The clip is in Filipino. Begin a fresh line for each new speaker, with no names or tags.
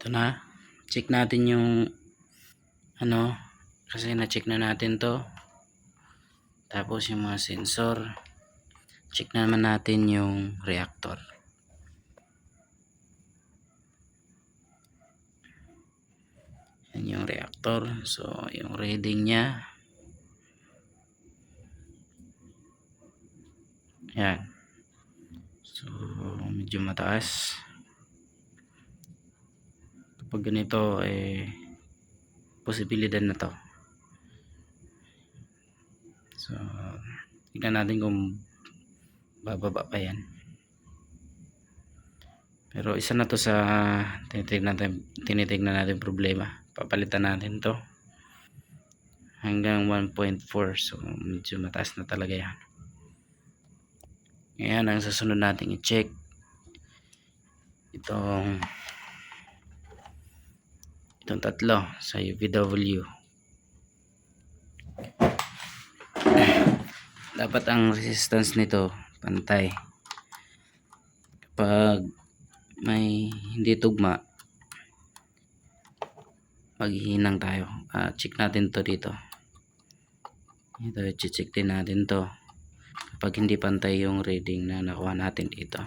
Ito na. Check natin yung ano, kasi na-check na natin to. Tapos yung mga sensor. Check naman natin yung reactor. Yan yung reactor. So, yung reading niya. Yan. So, medyo mataas. Kapag ganito, posibilidad na to. So, tignan natin kung bababa pa yan. Pero isa na to sa tinitignan natin problema. Papalitan natin to hanggang 1.4. So medyo mataas na talaga yan. Ngayon ang susunod natin i-check itong tatlo sa UVW. Dapat ang resistance nito pantay. Kapag may hindi tugma, maghihinang tayo. Check natin to dito. Ito, check din natin to kapag hindi pantay yung reading na nakuha natin dito.